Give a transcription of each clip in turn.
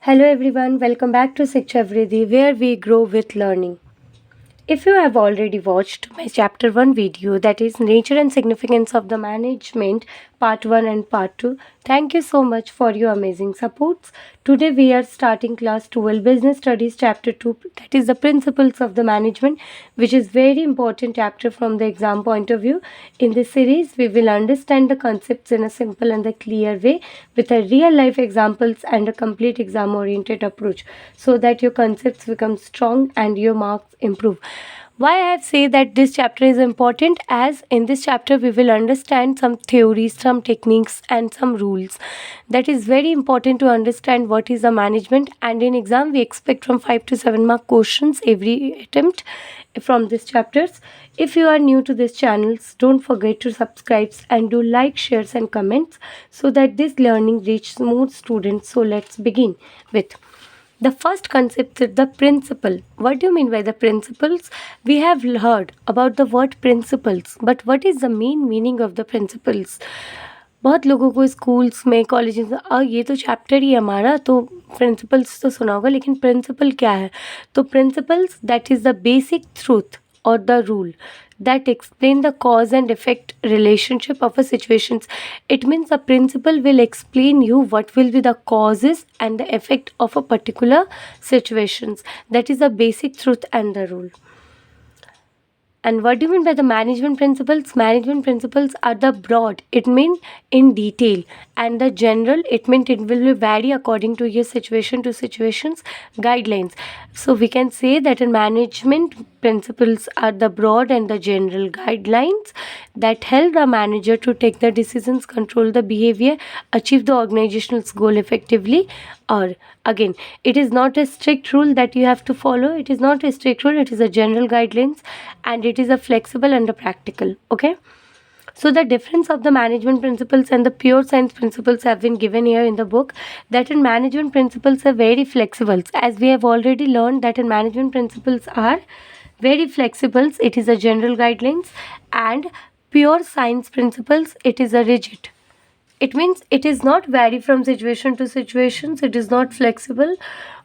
Hello everyone, welcome back to Shiksha Vriddhi, where we grow with learning. If you have already watched my chapter 1 video, that is Nature and Significance of the Management part 1 and part 2, thank you so much for your amazing supports. Today we are starting class 12 Business Studies chapter 2, that is the Principles of the Management, which is very important chapter from the exam point of view. In this series, we will understand the concepts in a simple and a clear way with a real life examples and a complete exam oriented approach so that your concepts become strong and your marks improve. Why I have said that this chapter is important, as in this chapter we will understand some theories, some techniques and some rules. That is very important to understand what is the management, and in exam we expect from 5 to 7 mark questions every attempt from these chapters. If you are new to this channel, don't forget to subscribe and do like, shares and comments so that this learning reaches more students. So let's begin with the first concept is the principle. What do you mean by the principles? We have heard about the word principles, but what is the main meaning of the principles? बहुत लोगों को schools में colleges में ये तो chapter ही हमारा तो principles तो सुना होगा, लेकिन प्रिंसिपल क्या है? तो principles that is the basic truth or the rule that explain the cause and effect relationship of a situations. It means a principle will explain you what will be the causes and the effect of a particular situations. That is the basic truth and the rule. And what do you mean by the management principles? Management principles are the broad, it means in detail, and the general, it means it will vary according to your situation to situations guidelines. So we can say that in management principles are the broad and the general guidelines that help the manager to take the decisions, control the behavior, achieve the organizational goal effectively. Or again, it is not a strict rule that you have to follow. It is not a strict rule, it is a general guidelines, and it is a flexible and a practical. Okay, so the difference of the management principles and the pure science principles have been given here in the book. That in management principles are very flexible, as we have already learned that in management principles are very flexible. It is a general guidelines, and pure science principles, it is a rigid. It means it is not vary from situation to situations, it is not flexible.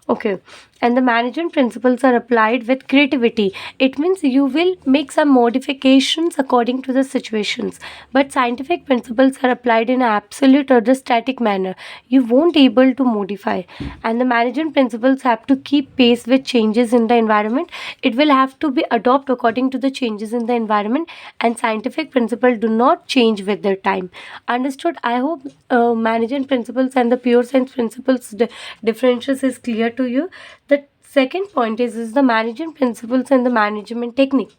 Okay, and the management principles are applied with creativity. It means you will make some modifications according to the situations, but scientific principles are applied in an absolute or the static manner. You won't able to modify, and the management principles have to keep pace with changes in the environment. It will have to be adopted according to the changes in the environment, and scientific principles do not change with their time. Understood? I hope management principles and the pure science principles differences is clear to you. The second point is the management principles and the management technique.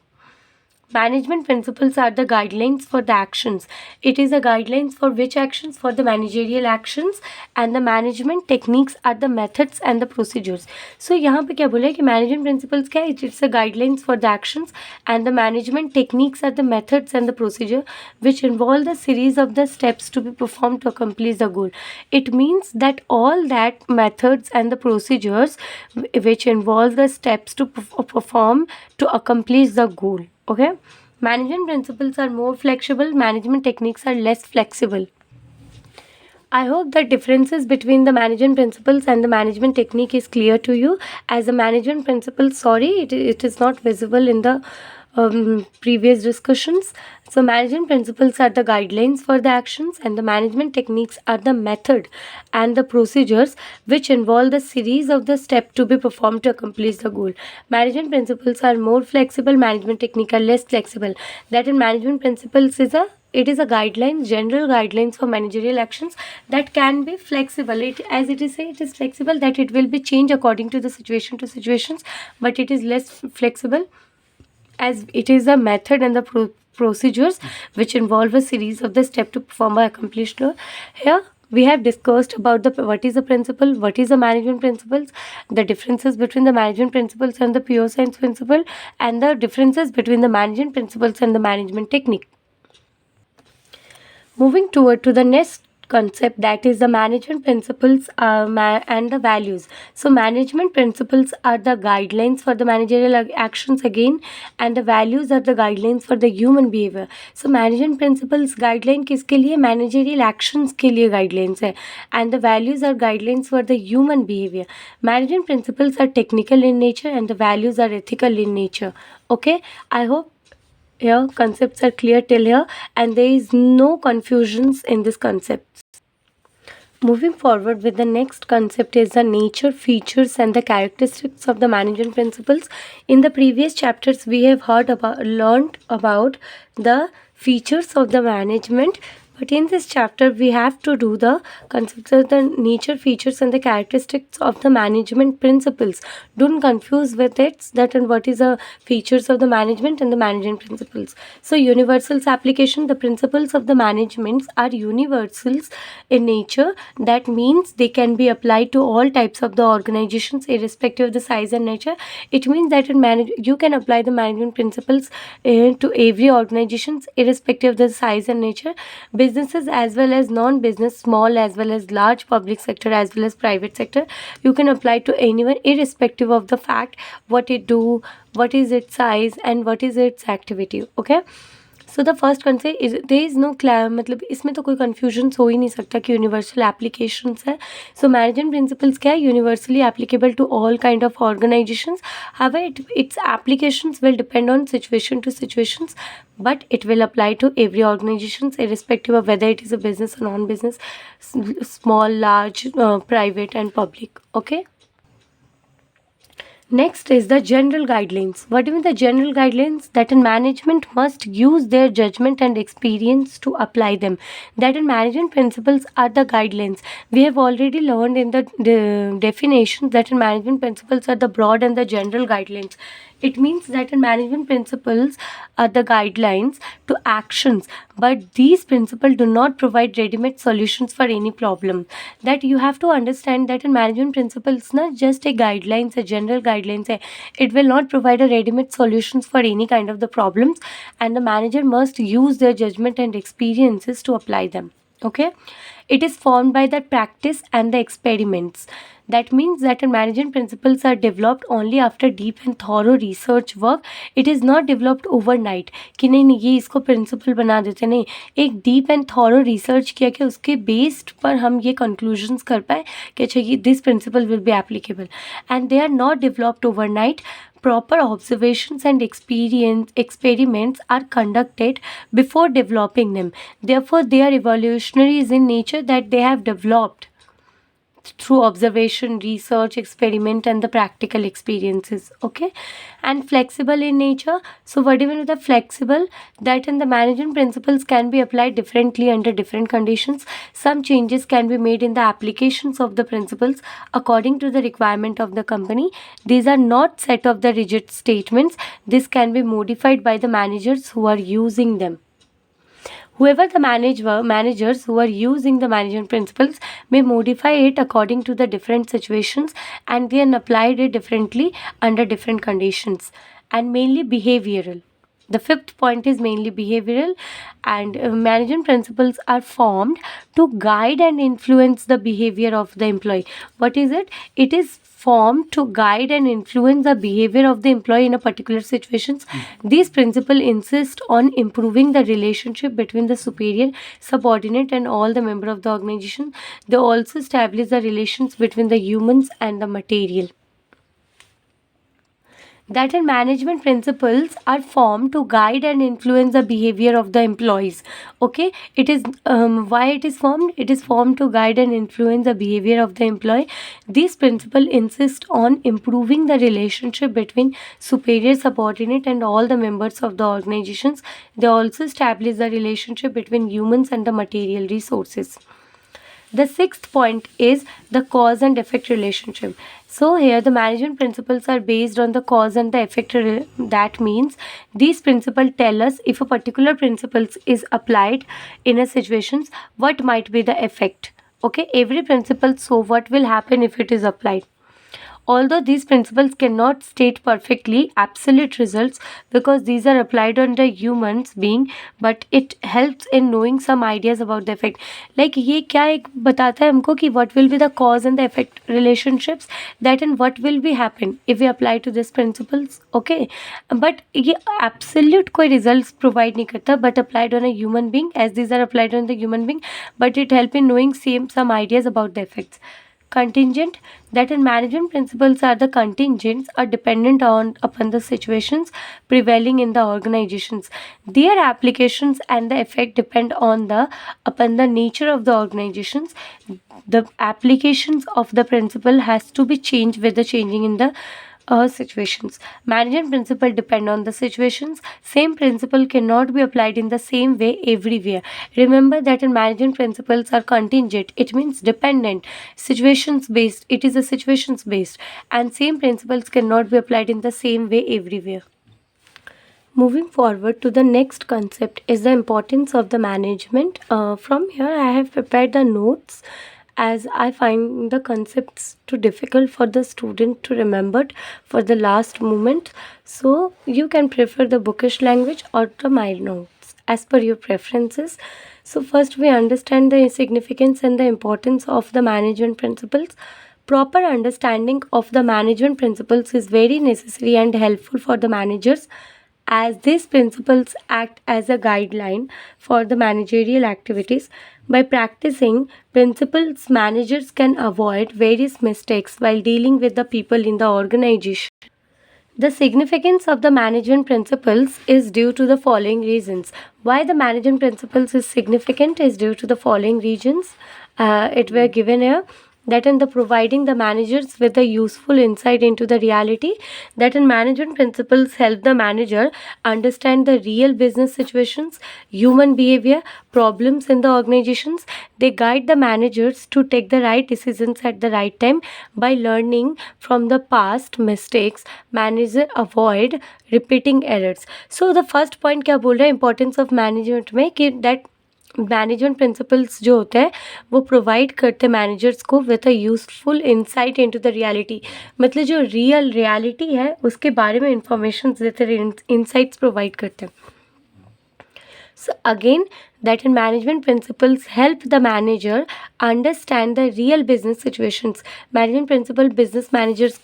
Management principles are the guidelines for the actions. It is a guidelines for which actions? For the managerial actions. And the management techniques are the methods and the procedures. So यहाँ पे क्या बोला है कि management principles क्या है? It's a guidelines for the actions, and the management techniques are the methods and the procedure which involve the series of the steps to be performed to accomplish the goal. It means that all that methods and the procedures which involve the steps to perform to accomplish the goal. Okay, management principles are more flexible, management techniques are less flexible. I hope the differences between the management principles and the management technique is clear to you. As a management principle, sorry, it is not visible in the previous discussions. So management principles are the guidelines for the actions, and the management techniques are the method and the procedures which involve the series of the steps to be performed to accomplish the goal. Management principles are more flexible, management technique are less flexible. That in management principles is it is a guidelines, general guidelines for managerial actions that can be flexible. As it is say, it is flexible, that it will be changed according to the situation to situations, but it is less flexible, as it is a method and the procedures which involve a series of the steps to perform or accomplish. Here we have discussed about the what is the principle, what is the management principles, the differences between the management principles and the pure science principle, and the differences between the management principles and the management technique. Moving toward to the next concept, that is the management principles and the values. So management principles are the guidelines for the managerial actions again, and the values are the guidelines for the human behavior. So management principles guideline किसके लिए? managerial actions के लिए guidelines है, and the values are guidelines for the human behavior. Management principles are technical in nature and the values are ethical in nature. Okay, I hope here concepts are clear till here and there is no confusions in this concept. Moving forward with the next concept is the nature, features and the characteristics of the management principles. In the previous chapters we have learned about the features of the management, but in this chapter we have to do the concepts of the nature, features and the characteristics of the management principles. Don't confuse with it that and what is the features of the management and the management principles. So universals application, the principles of the management are universals in nature. That means they can be applied to all types of the organizations irrespective of the size and nature. It means that you can apply the management principles to every organizations irrespective of the size and nature. Businesses as well as non-business, small as well as large, public sector as well as private sector, you can apply to anyone irrespective of the fact what it do, what is its size and what is its activity. Okay, so the first concept is there is no मतलब इसमें तो कोई confusion हो ही नहीं सकता कि universal applications है. So management principles क्या है? Universally applicable to all kind of organisations. However its applications will depend on situation to situations, but it will apply to every organization irrespective of whether it is a business or non-business, small, large, private and public. Okay. Next is the general guidelines. What do you mean the general guidelines? That in management must use their judgment and experience to apply them. That in management principles are the guidelines. We have already learned in the definitions that in management principles are the broad and the general guidelines. It means that in management principles are the guidelines to actions, but these principles do not provide ready-made solutions for any problem. That you have to understand that in management principles not just a guidelines, a general guidelines, it will not provide a ready-made solutions for any kind of the problems, and the manager must use their judgment and experiences to apply them. Okay, it is formed by the practice and the experiments. That means that management principles are developed only after deep and thorough research work. It is not developed overnight कि नहीं ये इसको principal बना देते. नहीं, एक deep and thorough research किया कि उसके बेस्ड पर हम ये कंक्लूजन्स कर पाए कि अच्छा ये this principle will be applicable, and they are not developed overnight. Proper observations and experiments are conducted before developing them. Therefore, they are evolutionaries in nature, that they have developed through observation, research, experiment and the practical experiences. Okay, and flexible in nature. So what do you mean with the flexible? That in the management principles can be applied differently under different conditions. Some changes can be made in the applications of the principles according to the requirement of the company. These are not set of the rigid statements. This can be modified by the managers who are using them. Whoever the managers who are using the management principles may modify it according to the different situations and then apply it differently under different conditions, and mainly behavioral. The fifth point is mainly behavioral, and management principles are formed to guide and influence the behavior of the employee. What is it? It is formed to guide and influence the behavior of the employee in a particular situations. These principles insist on improving the relationship between the superior, subordinate and all the member of the organization. They also establish the relations between the humans and the material. That in management principles are formed to guide and influence the behavior of the employees. Okay, it is why it is formed? It is formed to guide and influence the behavior of the employee. These principles insist on improving the relationship between superior, subordinate and all the members of the organizations. They also establish the relationship between humans and the material resources. The sixth point is the cause and effect relationship. So here the management principles are based on the cause and the effect. That means these principles tell us if a particular principle is applied in a situations, what might be the effect. Okay, every principle, so what will happen if it is applied. Although these principles cannot state perfectly absolute results because these are applied on the humans being, but it helps in knowing some ideas about the effect. Like ये क्या एक बताता है हमको कि what will be the cause and the effect relationships, that and what will be happen if we apply to these principles. Okay, but ये absolute कोई results provide नहीं करता, but applied on a human being, as these are applied on the human being, but it help in knowing some ideas about the effects. Contingent, that in management principles are the contingents are dependent on upon the situations prevailing in the organizations. Their applications and the effect depend on the upon the nature of the organizations. The applications of the principle has to be changed with the changing in the situations. Management principle depend on the situations. Same principle cannot be applied in the same way everywhere. Remember that in management principles are contingent. It means dependent. Situations based. It is a situations based. And same principles cannot be applied in the same way everywhere. Moving forward to the next concept is the importance of the management. From here I have prepared the notes as I find the concepts too difficult for the student to remember for the last moment. So you can prefer the bookish language or the my notes as per your preferences. So first we understand the significance and the importance of the management principles. Proper understanding of the management principles is very necessary and helpful for the managers, as these principles act as a guideline for the managerial activities. By practicing principles, managers can avoid various mistakes while dealing with the people in the organization. The significance of the management principles is due to the following reasons. Why the management principles is significant is due to the following reasons. It were given here, that in the providing the managers with a useful insight into the reality, that in management principles help the manager understand the real business situations, human behavior, problems in the organizations. They guide the managers to take the right decisions at the right time. By learning from the past mistakes, manager avoid repeating errors. So the first point क्या बोल रहा है importance of management में कि that management principles जो होते हैं वो प्रोवाइड करते हैं मैनेजर्स को with a useful insight into the reality. मतलब जो रियल रियलिटी है उसके बारे में इंफॉर्मेशन देते हैं, इंसाइट्स प्रोवाइड करते हैं. So again, that in management principles help the manager understand the real business situations. Management principle business managers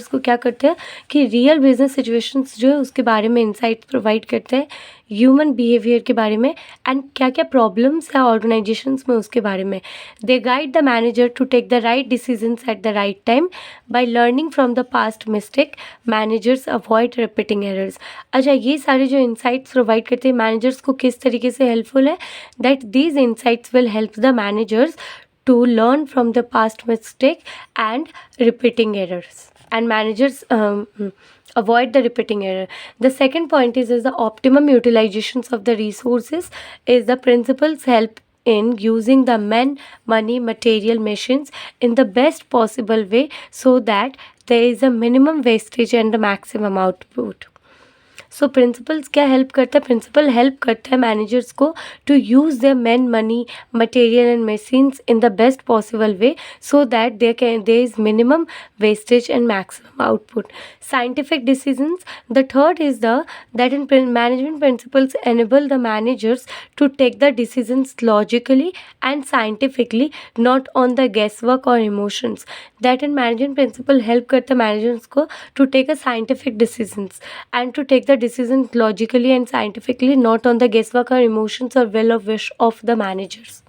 को क्या करते हैं कि real business situations जो है उसके बारे में insights provide करते हैं, ह्यूमन बिहेवियर के बारे में एंड क्या क्या प्रॉब्लम्स है ऑर्गेनाइजेशंस में उसके बारे में. They guide the manager to take the right decisions at the right time. By learning from the past mistake, managers avoid repeating errors. अच्छा, ये सारे जो इंसाइट्स प्रोवाइड करते हैं मैनेजर्स को किस तरीके से हेल्पफुल है, that these insights will help the managers to learn from the past mistake and repeating errors, and managers avoid the repeating error. The second point is the optimum utilizations of the resources is the principles help in using the men, money, material, machines in the best possible way so that there is a minimum wastage and the maximum output. So principles क्या help करता है, principle help करता है managers को to use their man, money, material and machines in the best possible way so that there is minimum wastage and maximum output. Scientific decisions. The third is that in management principles enable the managers to take the decisions logically and scientifically, not on the guesswork or emotions. That in management principle help करता managers को to take a scientific decisions and to take the decisions logically and scientifically, not on the guesswork or emotions or will of wish of the managers.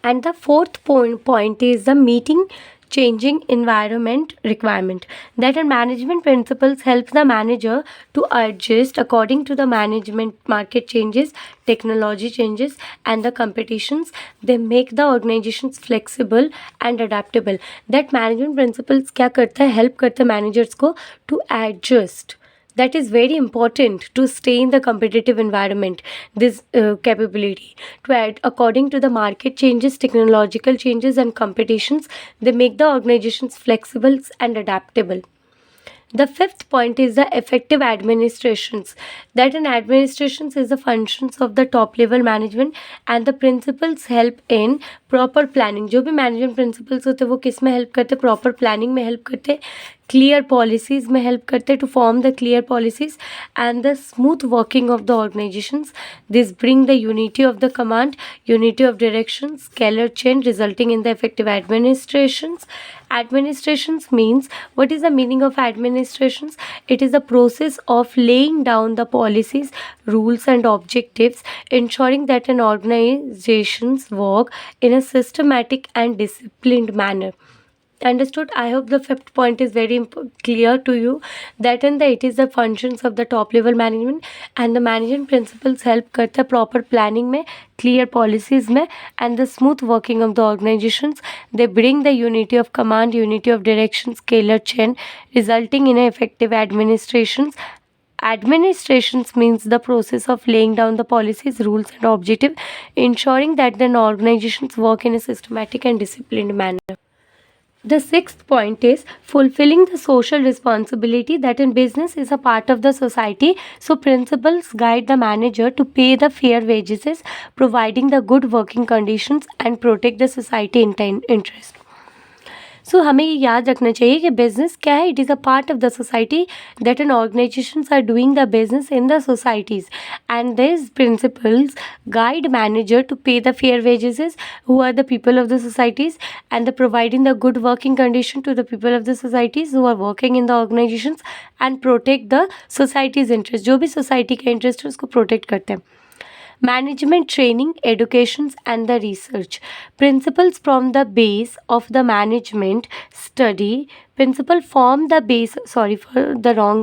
And the fourth point is the meeting changing environment requirement. That in management principles help the manager to adjust according to the management market changes, technology changes and the competitions. They make the organizations flexible and adaptable. That management principles क्या करता है, help करता है managers को to adjust. That is very important to stay in the competitive environment. This capability to add according to the market changes, technological changes and competitions, they make the organizations flexible and adaptable. The fifth point is the effective administrations. That an administrations is the functions of the top level management and the principles help in proper planning. जो भी management principles होते हैं वो किस में help करते हैं? Proper planning में help करते हैं, clear policies में help करते हैं, to form the clear policies and the smooth working of the organizations. This bring the unity of the command, unity of directions, scalar chain resulting in the effective administrations. Administrations means, what is the meaning of administrations? It is the process of laying down the policies, rules and objectives, ensuring that an organization's work in a systematic and disciplined manner. Understood? I hope the fifth point is very clear to you, that in the it is the functions of the top level management and the management principles help करता है proper planning में, clear policies में and the smooth working of the organizations. They bring the unity of command, unity of direction, scalar chain resulting in effective administrations. Administrations means the process of laying down the policies, rules and objective, ensuring that the organizations work in a systematic and disciplined manner. The sixth point is fulfilling the social responsibility, that in business is a part of the society. So principles guide the manager to pay the fair wages, providing the good working conditions and protect the society interest. सो हमें ये याद रखना चाहिए कि business क्या है? It is a part of the society, that an organisations are doing the business in the societies and this principles guide manager to pay the fair wages who are the people of the societies and the providing the good working condition to the people of the societies who are working in the organizations and protect the society's interest. जो भी society का interest है उसको protect करते हैं. Management training, educations and the research. Principles from the base of the management study. Principle form the base, sorry for the wrong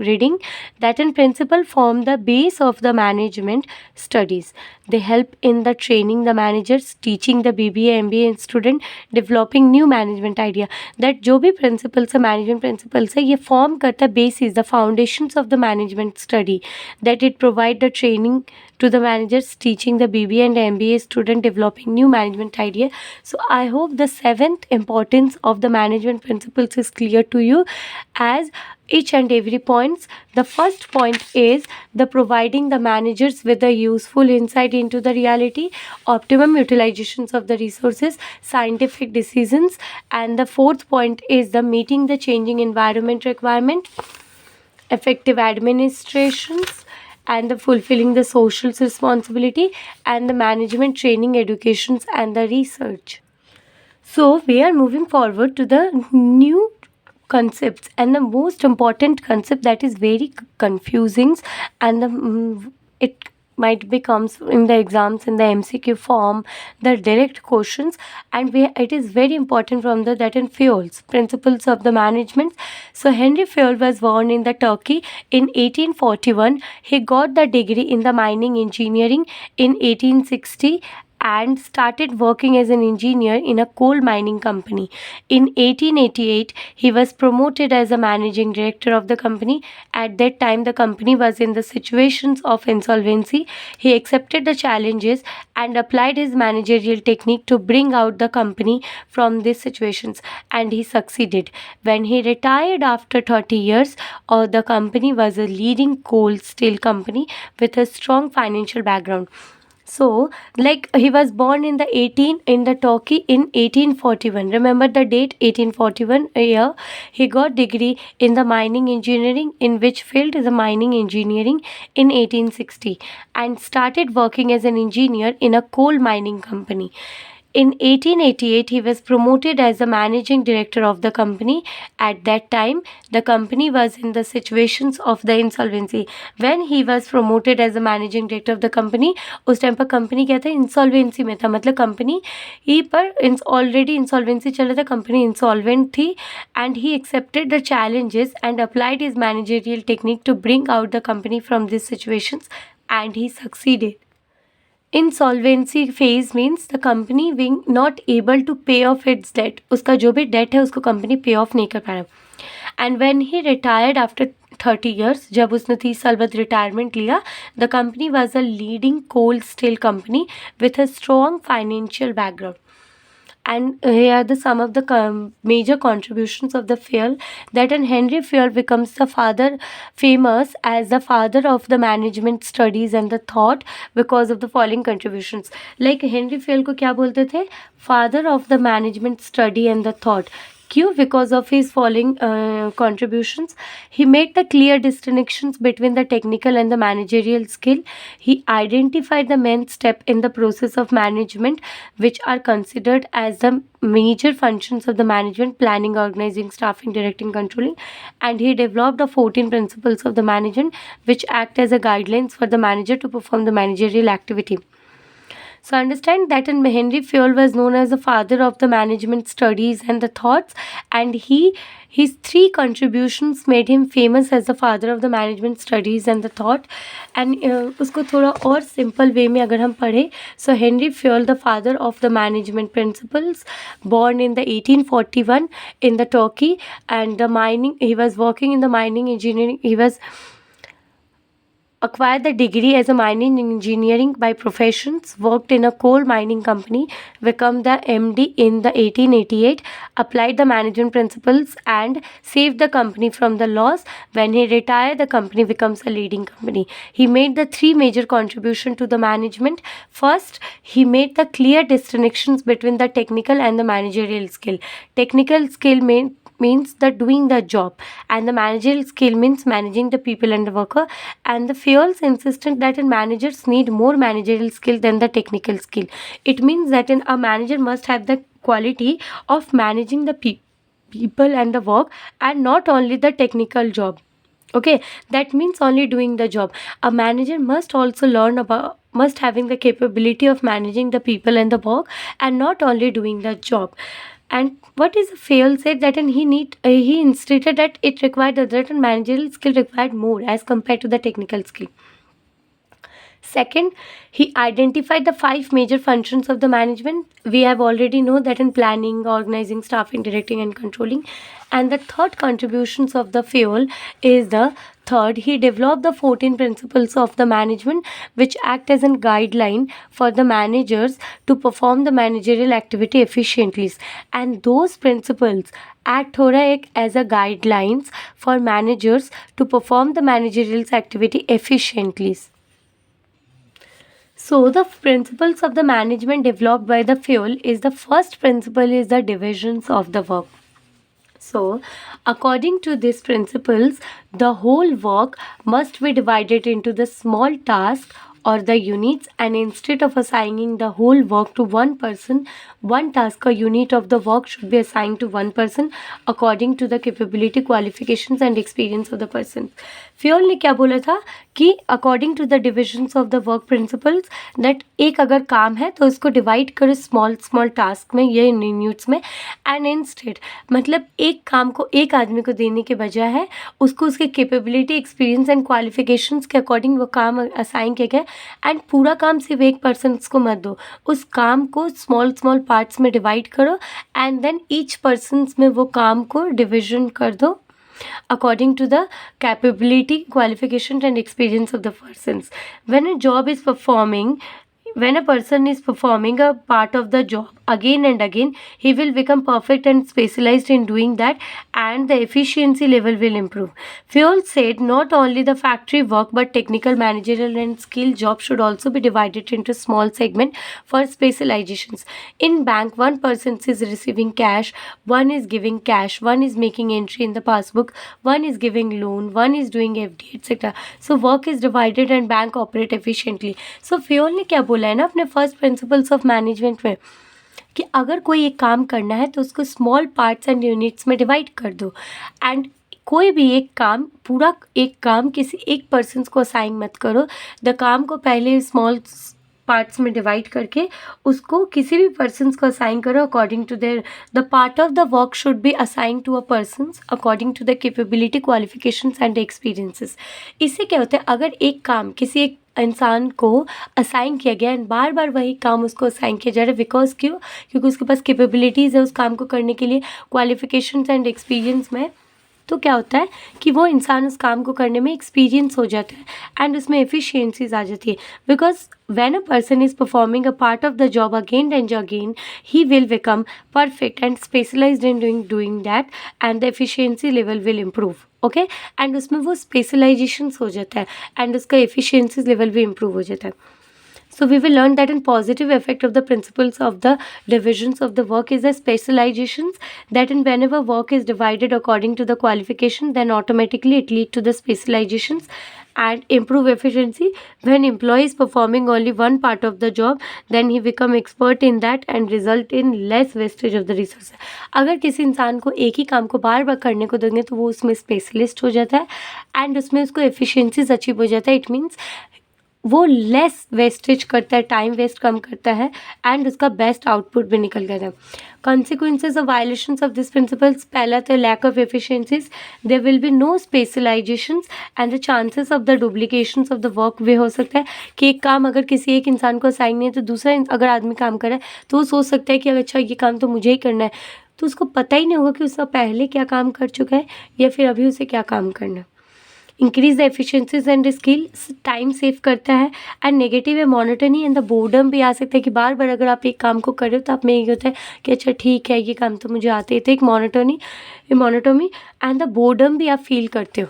reading, that in principle form the base of the management studies. They help in the training the managers, teaching the BBA MBA student, developing new management idea. That जो भी principles है, management principles है, ये form करता है basis, the foundations of the management study, that it provide the training to the managers, teaching the BBA and MBA student, developing new management idea. So I hope the seventh importance of the management principles is clear to you, as each and every points. The first point is the providing the managers with a useful insight into the reality, optimum utilizations of the resources, scientific decisions, and the fourth point is the meeting the changing environment requirement, effective administrations, and the fulfilling the social responsibility, and the management training, educations and the research. So we are moving forward to the new concepts and the most important concept that is very confusing, and it might becomes in the exams in the MCQ form, the direct questions, and it is very important from the that in Fayol's principles of the management. So Henry Fayol was born in the Turkey in 1841. He got the degree in the mining engineering in 1860 and started working as an engineer in a coal mining company. In 1888, he was promoted as a managing director of the company. At that time, the company was in the situations of insolvency. He accepted the challenges and applied his managerial technique to bring out the company from these situations, and he succeeded. When he retired after 30 years, the company was a leading coal steel company with a strong financial background. So, like, he was born in the Turkey in 1841. Remember the date, 1841 year. He got degree in the mining engineering, in which field is the mining engineering, in 1860, and started working as an engineer in a coal mining company. In 1888, he was promoted as the managing director of the company. At that time, the company was in the situations of the insolvency. When he was promoted as the managing director of the company, उस time पर company क्या था? Insolvency में था. मतलब company ही पर already insolvency चल रहा था, कंपनी इंसॉल्वेंट थी, and he accepted the challenges and applied his managerial technique to bring out the company from this situations, and he succeeded. Insolvency phase means the company being not able to pay off its debt. उसका जो भी date है उसको company पे of नहीं कर पा रहा. And when he retired after 30 years, जब उसने 30 साल बाद रिटायरमेंट लिया, the company was a leading coal steel company with a strong financial background. And here are the some of the major contributions of the Fayol, that and Henry Fayol becomes the father, famous as the father of the management studies and the thought because of the following contributions. Like Henry Fayol को क्या बोलते थे? Father of the management study and the thought. Q, because of his following contributions. He made the clear distinctions between the technical and the managerial skill. He identified the main step in the process of management which are considered as the major functions of the management: planning, organizing, staffing, directing, controlling. And he developed the 14 principles of the management which act as a guidelines for the manager to perform the managerial activity. So understand that Henry Fayol was known as the father of the management studies and the thoughts, and his three contributions made him famous as the father of the management studies and the thought. And उसको थोड़ा और simple way में अगर हम पढ़े, so Henry Fayol, the father of the management principles, born in the 1841 in the Turkey, and the mining, he was working in the mining engineering. He was acquired the degree as a mining engineering by professions, worked in a coal mining company, become the MD in the 1888, applied the management principles and saved the company from the loss. When he retired, the company becomes a leading company. He made the three major contribution to the management. First, he made the clear distinctions between the technical and the managerial skill. Technical skill means the doing the job, and the managerial skill means managing the people and the worker. And the Fayol's insisted that managers need more managerial skill than the technical skill. It means that a manager must have the quality of managing the people and the work, and not only the technical job. Okay, that means only doing the job. A manager must also learn about, must having the capability of managing the people and the work, and not only doing the job. And what is Fayol said that he instituted that it required a certain managerial skill required more as compared to the technical skill. Second, he identified the 5 major functions of the management. We have already know that in planning, organizing, staffing, directing, and controlling. And the third contributions of the Fayol is the third. He developed the 14 principles of the management which act as a guideline for the managers to perform the managerial activity efficiently. And those principles act हो रहा है as a guidelines for managers to perform the managerial activity efficiently. So the principles of the management developed by the Fayol is the first principle is the divisions of the work. So according to these principles, the whole work must be divided into the small task or the units, and instead of assigning the whole work to one person, one task or unit of the work should be assigned to one person according to the capability, qualifications and experience of the person. Fayol ने क्या बोला था कि according to the divisions of the work principles that एक अगर काम है तो इसको divide करो small small task में, ये units में, and instead मतलब एक काम को एक आदमी को देने के बजाय है उसको उसके capability, experience and qualifications के according वो काम assign किया गया, एंड पूरा काम सिर्फ एक पर्सन को मत दो, उस काम को स्मॉल स्मॉल पार्ट्स में डिवाइड करो एंड देन ईच पर्सन में वो काम को डिविजन कर दो according to the capability, qualification and experience of the persons. When a person is performing a part of the job again and again, he will become perfect and specialized in doing that, and the efficiency level will improve. Fayol said not only the factory work but technical, managerial and skill jobs should also be divided into small segment for specializations. In bank, one person is receiving cash, one is giving cash, one is making entry in the passbook, one is giving loan, one is doing FD, etc. So work is divided and bank operate efficiently. So Fayol ने क्या बोला है ना अपने first principles of management में कि अगर कोई एक काम करना है तो उसको स्मॉल पार्ट्स एंड यूनिट्स में डिवाइड कर दो, एंड कोई भी एक काम, पूरा एक काम किसी एक पर्सन को असाइन मत करो. द काम को पहले स्मॉल पार्ट्स में डिवाइड करके उसको किसी भी पर्सन को असाइन करो according to their, the part of the work should be assign to a person according to the capability, qualifications and experiences. इससे क्या होता है, अगर एक काम किसी एक इंसान को असाइन किया गया एंड बार बार वही काम उसको असाइन किया जा रहा है, बिकॉज क्योंकि उसके पास कैपेबिलिटीज़ है उस काम को करने के लिए, क्वालिफिकेशंस एंड एक्सपीरियंस में, तो क्या होता है कि वो इंसान उस काम को करने में एक्सपीरियंस हो जाता है एंड उसमें एफिशिएंसीज आ जाती है, because when a person is performing a part of the job again and again, he will become perfect and specialized in doing that, and the efficiency level will improve. Okay and उसमें वो specialisation हो जाता है and उसका efficiency level भी improve हो जाता है. So we will learn that in positive effect of the principles of the divisions of the work is the specializations, that in whenever work is divided according to the qualification, then automatically it lead to the specializations and improve efficiency. When employee is performing only one part of the job, then he become expert in that and result in less wastage of the resources. अगर किसी इंसान को एक ही काम को बार बार करने को देंगे तो वो उसमें स्पेशलिस्ट हो जाता है एंड उसमें उसको एफिशिएंसीज अचीव हो जाता है. इट मीन्स वो लेस वेस्टेज करता है, टाइम वेस्ट कम करता है एंड उसका बेस्ट आउटपुट भी निकल गया था. Consequences of violations of this principles, पहला तो lack of efficiencies, there will be no specialisations and the chances of the duplications of the work वे हो सकता है कि एक काम अगर किसी एक इंसान को असाइन नहीं है तो दूसरा अगर आदमी काम कर रहा है तो वो सोच सकता है कि अच्छा ये काम तो मुझे ही करना है, तो उसको पता ही नहीं होगा कि उसका पहले क्या काम कर चुका है या फिर अभी उसे क्या काम करना है. Increase the efficiencies and skill, time save करता है एंड नेगेटिव है मोनोटनी एंड द बोर्डम भी आ सकता है कि बार बार अगर आप एक काम को कर रहे हो तो आप में ये होता है कि अच्छा ठीक है ये काम तो मुझे आते ही, तो एक मोनोटोमी एंड द बोर्डम भी आप फील करते हो.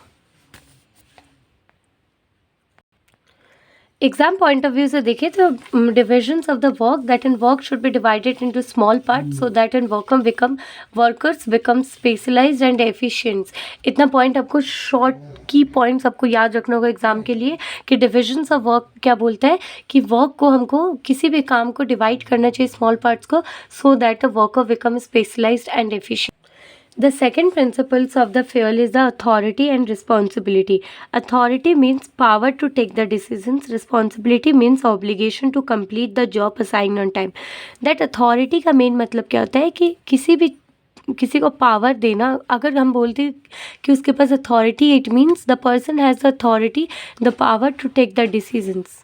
एग्जाम पॉइंट ऑफ व्यू से देखें तो divisions of the work, that in work should be divided into small part so that in workers become specialised and efficient. इतना पॉइंट आपको शॉर्ट की पॉइंट्स आपको याद रखना होगा एग्जाम के लिए कि डिविजन्स ऑफ वर्क क्या बोलता है कि वर्क को हमको किसी भी काम को डिवाइड करना चाहिए स्मॉल पार्ट्स को so that a worker become specialised and efficient. The second principles of the field is the authority and responsibility. Authority means power to take the decisions. Responsibility means obligation to complete the job assigned on time. That authority का main मतलब क्या होता है कि किसी को power देना. अगर हम बोलते कि उसके पास authority, it means the person has the authority, the power to take the decisions.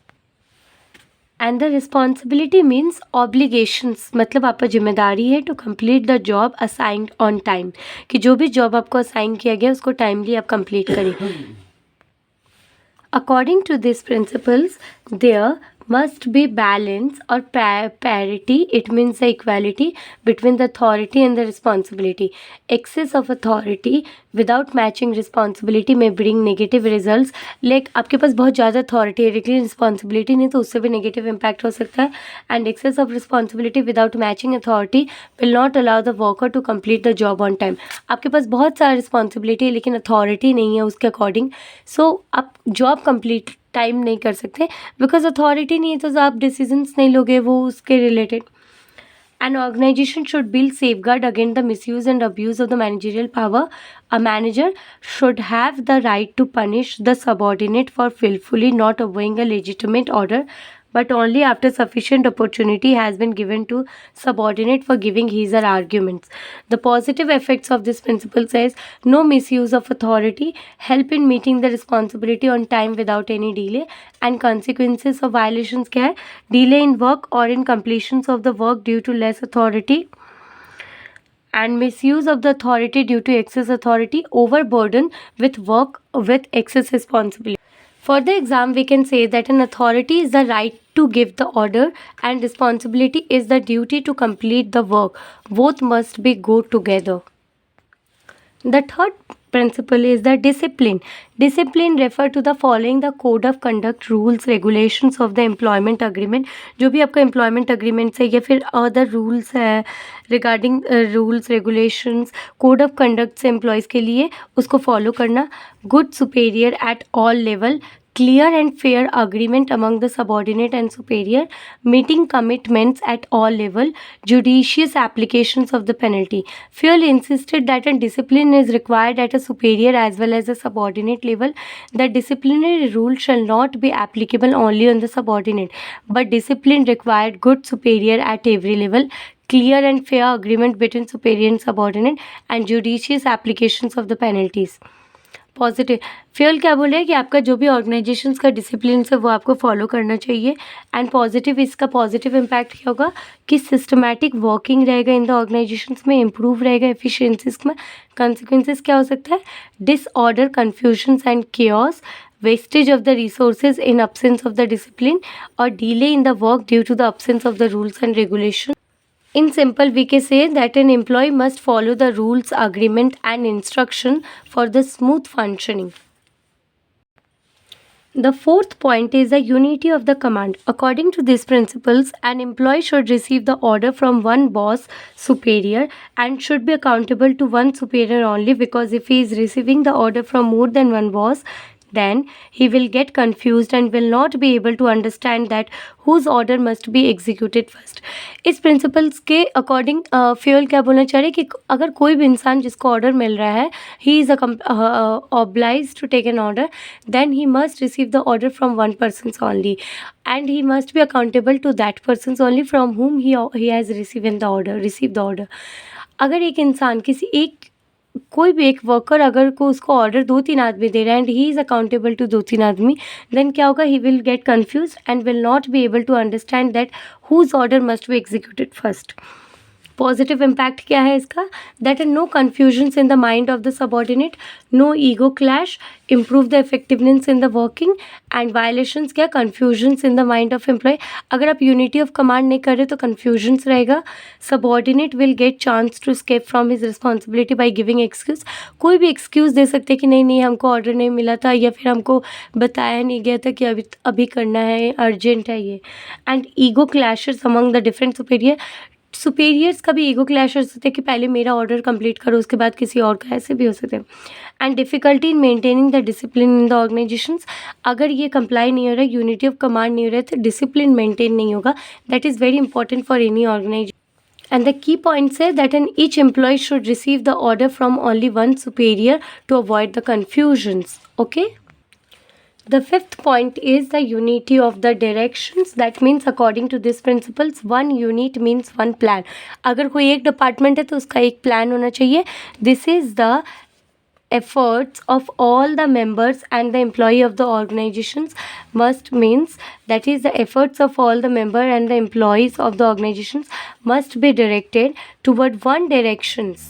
And the responsibility means obligations, मतलब आपका जिम्मेदारी है to complete the job assigned on time, कि जो भी जॉब आपको असाइन किया गया उसको टाइमली आप कंप्लीट करें. According to this principles there must be balance or parity. It means the equality between the authority and the responsibility. Excess of authority without matching responsibility may bring negative results. Like आपके पास बहुत ज़्यादा authority है लेकिन responsibility नहीं, तो उससे भी नेगेटिव इम्पैक्ट हो सकता है. And excess of responsibility without matching authority will not allow the worker to complete the job on time. आपके पास बहुत सारा रिस्पॉन्सिबिलिटी है लेकिन अथॉरिटी नहीं है उसके अकॉर्डिंग, सो आप जॉब कंप्लीट टाइम नहीं कर सकते बिकॉज अथॉरिटी नहीं है, तो आप डिसीजंस नहीं लोगे वो उसके related. An organization should build safeguard against the misuse and abuse of the managerial power. A manager should have the right to punish the subordinate for willfully not obeying a legitimate order, but only after sufficient opportunity has been given to subordinate for giving his or her arguments. The positive effects of this principle says no misuse of authority, help in meeting the responsibility on time without any delay, and consequences of violations क्या है, delay in work or in completions of the work due to less authority, and misuse of the authority due to excess authority, overburden with work with excess responsibility. For the exam, we can say that an authority is the right to give the order and responsibility is the duty to complete the work. Both must be go together. The third principle is the discipline. Discipline refer to the following the code of conduct, rules, regulations of the employment agreement. जो भी आपका employment agreement है या फिर other rules है regarding rules, regulations, code of conduct से employees के लिए उसको follow करना. Good superior at all level, clear and fair agreement among the subordinate and superior, meeting commitments at all level, judicious applications of the penalty. Fuel insisted that a discipline is required at a superior as well as a subordinate level. The disciplinary rule shall not be applicable only on the subordinate, but discipline required good superior at every level, clear and fair agreement between superior and subordinate, and judicious applications of the penalties. Positive fuel क्या बोल रहे हैं कि आपका जो भी organisations का discipline है वो आपको फॉलो करना चाहिए। एंड पॉजिटिव, इसका पॉजिटिव इम्पैक्ट क्या होगा कि सिस्टमैटिक वर्किंग रहेगा इन द ऑर्गेनाइजेशंस में, इम्प्रूव रहेगा एफिशिएंसीज में। कंसिक्वेंसेस क्या हो सकता है, disorder, confusions and chaos, wastage of the resources in absence of the discipline, or delay in the work due to the absence of the rules and regulation. In simple, we can say that an employee must follow the rules, agreement and instruction for the smooth functioning. The fourth point is the unity of the command. According to these principles, an employee should receive the order from one boss superior and should be accountable to one superior only, because if he is receiving the order from more than one boss, then he will get confused and will not be able to understand that whose order must be executed first. इस principles के according fuel क्या बोलना चाह रहे हैं कि अगर कोई भी इंसान जिसको ऑर्डर मिल रहा है, he is obliged to take an order, then he must receive the order from one person's only, and he must be accountable to that person's only from whom he has received the order. अगर एक इंसान कोई भी एक worker अगर को उसको order 2-3 आदमी दे रहा है and he is accountable to 2-3 आदमी, देन क्या होगा, he will get confuse and will not be able to understand that whose order must be executed first. Positive impact क्या है इसका, that are no confusions in the mind of the subordinate, no ego clash, improve the effectiveness in the working, and violations क्या, confusions in the mind of employ. अगर आप unity of command नहीं कर रहे तो कन्फ्यूजन्स रहेगा. Subordinate will get chance to escape from his responsibility by giving excuse. कोई भी एक्सक्यूज़ दे सकते हैं कि नहीं नहीं हमको ऑर्डर नहीं मिला था, या फिर हमको बताया नहीं गया था कि अभी करना है, अर्जेंट है ये. And ego clashes among the different superiors का भी ईगो क्लैश हो सकते हैं कि पहले मेरा ऑर्डर कंप्लीट करो उसके बाद किसी और का, ऐसे भी हो सकते हैं. And difficulty in maintaining the discipline in the organisations. अगर ये कंप्लाई नहीं हो रहा है, यूनिटी ऑफ कमांड नहीं हो रहा है, तो डिसिप्लिन मेंटेन नहीं होगा. That is very important for any organisation. And the key points say that each employee should receive the order from only one superior to avoid the confusions. Okay. The fifth point is the unity of the directions. That means according to these principles, one unit means one plan. अगर कोई एक department है तो उसका एक plan होना चाहिए. This is the efforts of all the members and the employee of the organizations that is the efforts of all the member and the employees of the organizations must be directed toward one directions,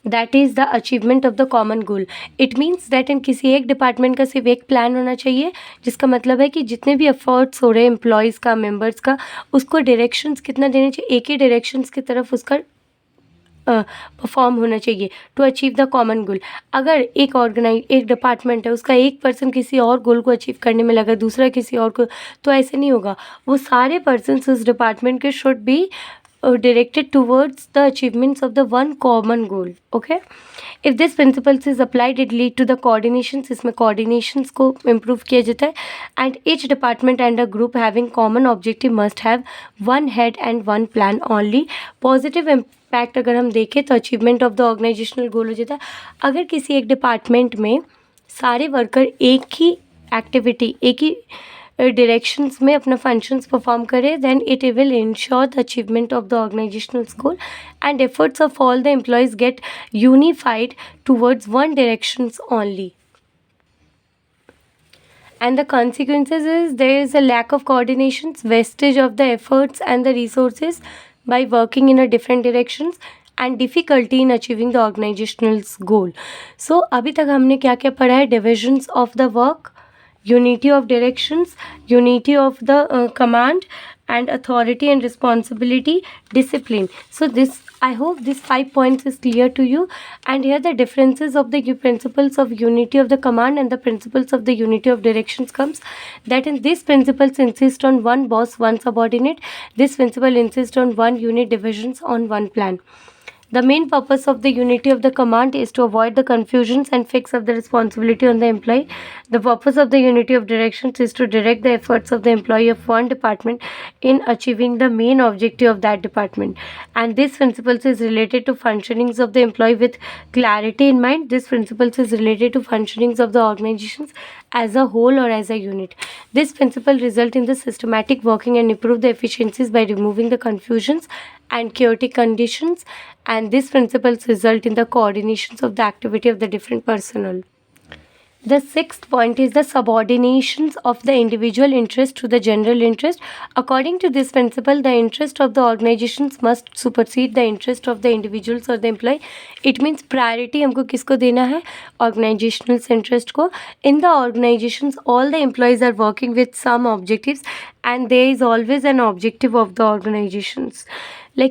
that is the achievement of the common goal. It means that in किसी एक department का सिर्फ एक plan होना चाहिए, जिसका मतलब है कि जितने भी एफर्ट्स हो रहे हैं एम्प्लॉयज़ का, मेंबर्स का, उसको डायरेक्शंस कितना देने चाहिए, एक ही डायरेक्शंस की तरफ उसका परफॉर्म होना चाहिए to achieve the common goal. अगर एक डिपार्टमेंट है, उसका एक पर्सन किसी और गोल को अचीव करने में लगा, दूसरा किसी और को, तो ऐसे नहीं होगा. वो सारे पर्सन्स उस डिपार्टमेंट के should be directed towards the achievements of the one common goal. Okay, if this principles is applied, it lead to the coordinations. इसमें coordinations को improve किया जाता है. And each department and a group having common objective must have one head and one plan only. Positive impact अगर हम देखें तो achievement of the organizational goal हो जाता है. अगर किसी एक डिपार्टमेंट में सारे वर्कर एक ही एक्टिविटी, एक ही डायरेक्शंस में अपना फंक्शंस परफॉर्म करें, then it will ensure the achievement of the organisational goal and efforts of all the employees get unified towards one directions only. And the consequences is there is a lack of coordinations, wastage of the efforts and the resources by working in a different directions, and difficulty in achieving the organizational goal. So अभी तक हमने क्या क्या पढ़ा है, divisions of the work, unity of directions, unity of the command, and authority and responsibility, discipline. So this, I hope this 5 points is clear to you. And here the differences of the principles of unity of the command and the principles of the unity of directions comes, that in these principles insist on one boss, one subordinate. This principle insists on one unit, divisions on one plan. The main purpose of the unity of the command is to avoid the confusions and fix up the responsibility on the employee. The purpose of the unity of directions is to direct the efforts of the employee of one department in achieving the main objective of that department. And this principle is related to functionings of the employee with clarity in mind. This principle is related to functionings of the organizations as a whole or as a unit. This principle result in the systematic working and improve the efficiencies by removing the confusions and chaotic conditions, and these principles result in the coordinations of the activity of the different personnel. The sixth point is the subordinations of the individual interest to the general interest. According to this principle, the interest of the organizations must supersede the interest of the individuals or the employee. It means priority हमको किसको देना है? Organizational interest को. In the organizations, all the employees are working with some objectives and there is always an objective of the organizations.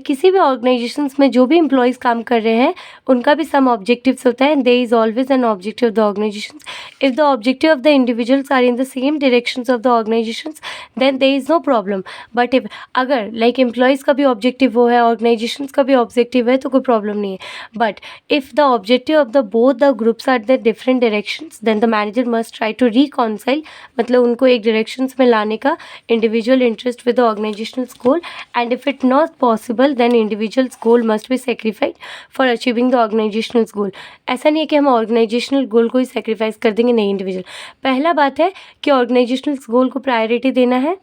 किसी भी organisations में जो भी एम्प्लॉयज़ काम कर रहे हैं उनका भी सम ऑब्जेक्टिव्स होता है. There is always an objective of the organisations. If the objective of the individuals are in the same directions of the organisations then there is no problem. But if अगर employees का भी objective वो है, organisations का भी objective है, तो कोई प्रॉब्लम नहीं है. But if the objective of the both the groups are the different directions then the manager must try to reconcile, मतलब उनको एक डायरेक्शंस में लाने का individual interest with the organisational goal. And if it not possible then individual's goal must be sacrificed for achieving the organizational goal. ऐसा नहीं है कि हम ऑर्गेनाइजेशनल गोल को ही सेक्रीफाइस कर देंगे, नहीं. इंडिविजुअल पहला बात है कि ऑर्गेनाइजेशनल गोल को प्रायोरिटी देना है.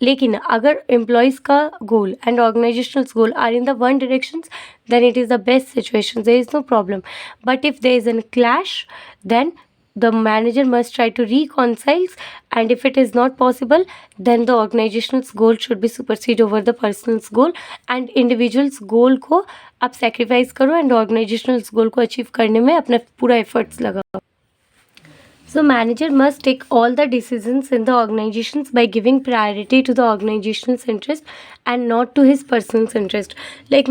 लेकिन अगर एम्प्लॉयज़ का goal and organisational goal are in the one directions then it is the best situation, there is no problem. But if there is an clash then the manager must try to reconcile, and if it is not possible then the organization's goal should be supersede over the person's goal and individual's goal को आप sacrifice करो and organization's goal को achieve करने में अपना पूरा efforts लगाओ. So manager must take all the decisions in the organizations by giving priority to the organization's interest and not to his personal interest.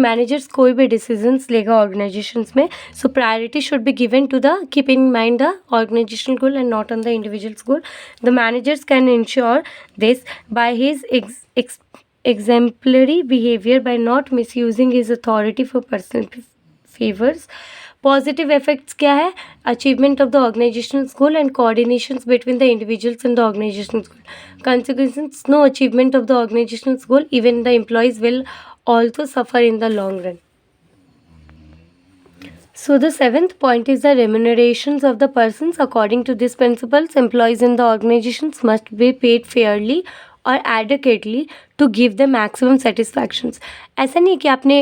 Managers कोई भी decisions लेगा organizations में, so priority should be given to the keeping in mind the organizational goal and not on the individual's goal. The managers can ensure this by his exemplary behavior, by not misusing his authority for personal favors. Positive effects क्या है? Achievement of the organisational goal and coordinations between the individuals and the organisational goal. consequences, no achievement of the organizational goal, even the employees will also suffer in the long run. So the seventh point is the remunerations of the persons. According to these principles, employees in the organizations must be paid fairly और adequately to give the maximum satisfactions. ऐसा नहीं कि आपने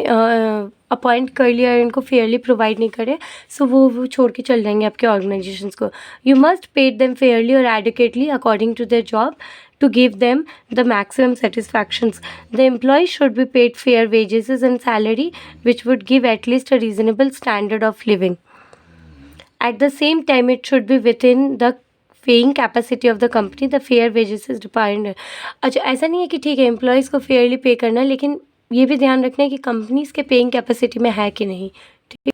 appoint कर लिया और इनको Fairlie provide नहीं करे सो वो छोड़ के चल जाएंगे आपके ऑर्गेनाइजेशंस को. You must paid them fairly और adequately according to their job to give them the maximum satisfactions. The employee should be paid fair wages and salary which would give at least a reasonable standard of living. At the same time, it should be within the paying capacity of the company. The fair wages is depend. अच्छा, ऐसा नहीं है कि ठीक है employees को fairly पे करना है, लेकिन ये भी ध्यान रखना है कि कंपनीज़ के पेइंग कैपेसिटी में है कि नहीं. ठीक है.